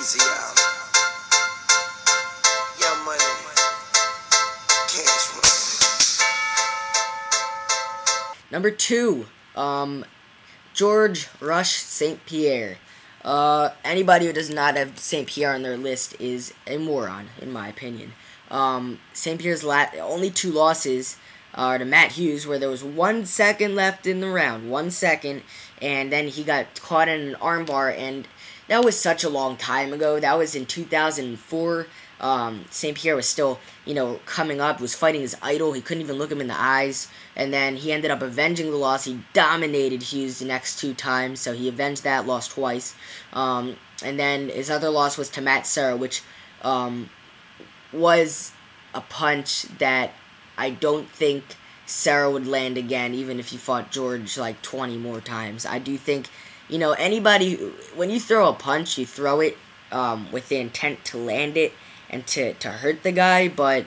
easy out. Young money, cash money. Number 2, George Rush St. Pierre. Anybody who does not have St. Pierre on their list is a moron, in my opinion. St. Pierre's only 2 losses are to Matt Hughes, where there was 1 second left in the round, 1 second, and then he got caught in an armbar, and that was such a long time ago. That was in 2004. St. Pierre was still, coming up, was fighting his idol. He couldn't even look him in the eyes. And then he ended up avenging the loss. He dominated Hughes the next 2 times, so he avenged that, lost twice. And then his other loss was to Matt Serra, which was a punch that I don't think Serra would land again, even if he fought George like 20 more times. I do think, anybody, when you throw a punch, you throw it with the intent to land it and to hurt the guy, but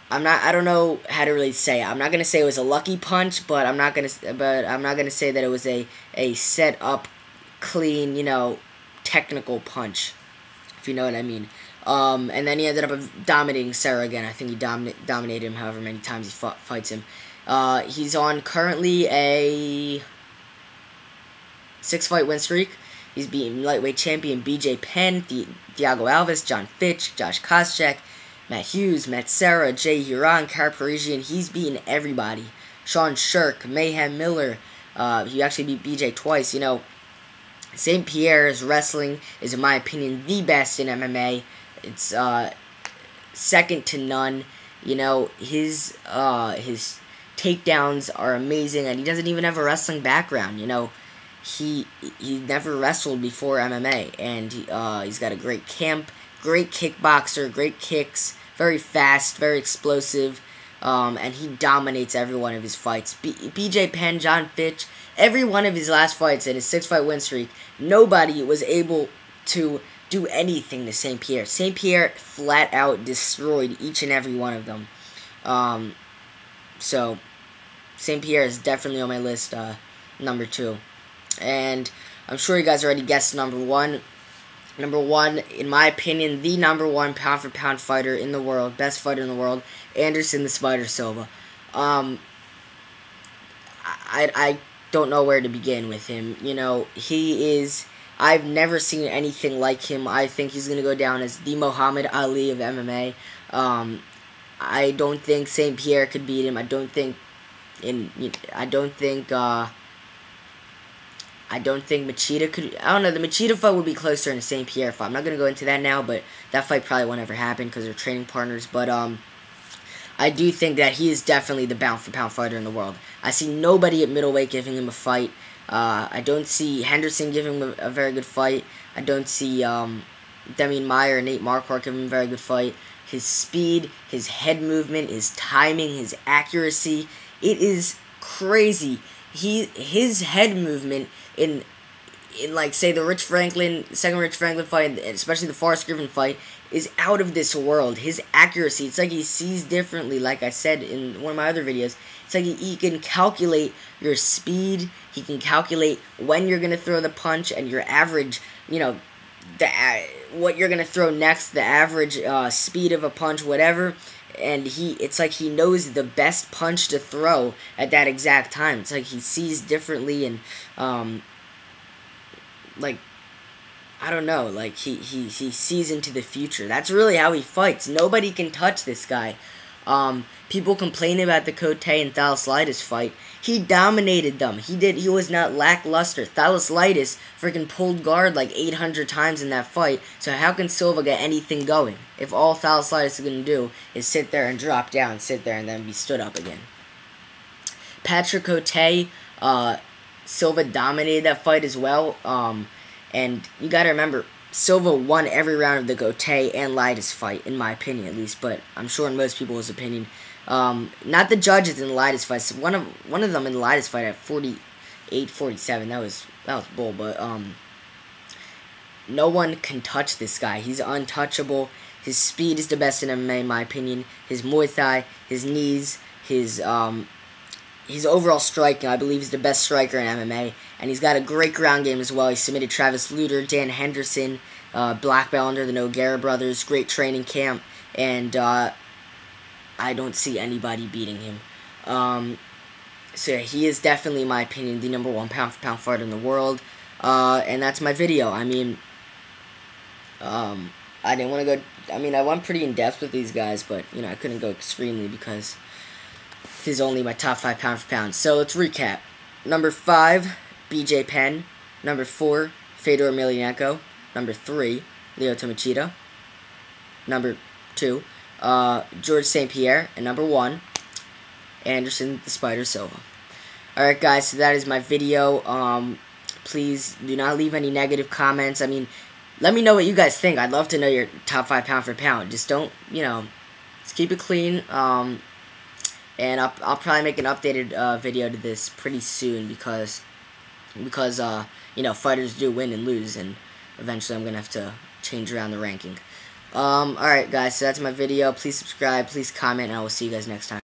I don't know how to really say it. I'm not gonna say it was a lucky punch, but I'm not gonna say that it was a set up, clean, technical punch, if you know what I mean. And then he ended up dominating Serra again. I think he dominated him however many times he fights him. He's on currently a 6-fight win streak. He's beaten lightweight champion BJ Penn, Thiago Alves, John Fitch, Josh Koscheck, Matt Hughes, Matt Serra, Jay Huron, Cara Parisian. He's beaten everybody. Sean Shirk, Mayhem Miller. He actually beat BJ twice. St. Pierre's wrestling is, in my opinion, the best in MMA. It's second to none. His takedowns are amazing, and he doesn't even have a wrestling background. He never wrestled before MMA, and he's got a great camp, great kickboxer, great kicks, very fast, very explosive, and he dominates every one of his fights. BJ Penn, John Fitch, every one of his last fights in his 6-fight win streak, nobody was able to do anything to St. Pierre. St. Pierre flat out destroyed each and every one of them. So St. Pierre is definitely on my list, number 2. And I'm sure you guys already guessed number 1. Number 1, in my opinion, the number 1 pound-for-pound fighter in the world, best fighter in the world, Anderson the Spider Silva. I don't know where to begin with him. He is... I've never seen anything like him. I think he's going to go down as the Muhammad Ali of MMA. I don't think St. Pierre could beat him. I don't think Machida could. I don't know. The Machida fight would be closer than the St. Pierre fight. I'm not going to go into that now, but that fight probably won't ever happen because they're training partners. But I do think that he is definitely the pound-for-pound fighter in the world. I see nobody at middleweight giving him a fight. I don't see Henderson giving him a very good fight. I don't see Demian Maia or Nate Marquardt giving him a very good fight. His speed, his head movement, his timing, his accuracy, it is crazy. His head movement in like, say, the second Rich Franklin fight, and especially the Forrest Griffin fight, is out of this world. His accuracy, it's like he sees differently, like I said in one of my other videos. It's like he can calculate your speed, he can calculate when you're going to throw the punch, and your average, what you're going to throw next, the average speed of a punch, whatever. And it's like he knows the best punch to throw at that exact time. It's like he sees differently, and I don't know, like he sees into the future. That's really how he fights. Nobody can touch this guy. People complain about the Cote and Thalasslitis fight. He dominated them. He was not lackluster. Thalasslitis freaking pulled guard like 800 times in that fight. So how can Silva get anything going if all Thalasslitis is going to do is sit there and drop down, sit there and then be stood up again? Patrick Cote, Silva dominated that fight as well. And you got to remember, Silva won every round of the Cote and Litis fight, in my opinion at least, but I'm sure in most people's opinion. Not the judges in the Litis fight. One of them in the Litis fight at 48-47. That was bull, but no one can touch this guy. He's untouchable. His speed is the best in MMA, in my opinion. His Muay Thai, his knees, his his overall striking, I believe he's the best striker in MMA, and he's got a great ground game as well. He submitted Travis Lutter, Dan Henderson, black belt under the Nogueira brothers, great training camp, and I don't see anybody beating him. So yeah, he is definitely, in my opinion, the #1 pound-for-pound fighter in the world, and that's my video. I mean, I didn't want to go, I mean, I went pretty in-depth with these guys, but, you know, I couldn't go extremely because this is only my top 5 pound-for-pound. So let's recap. Number 5, BJ Penn. Number 4, Fedor Emelianenko. Number 3, Lyoto Machida. Number 2, George St. Pierre. And number 1, Anderson the Spider Silva. Alright guys, so that is my video. Please do not leave any negative comments. I mean, let me know what you guys think. I'd love to know your top 5 pound-for-pound. Just don't, you know, just keep it clean. And I'll probably make an updated video to this pretty soon because you know, fighters do win and lose, and eventually I'm gonna have to change around the ranking. Alright guys, so that's my video. Please subscribe, please comment, and I will see you guys next time.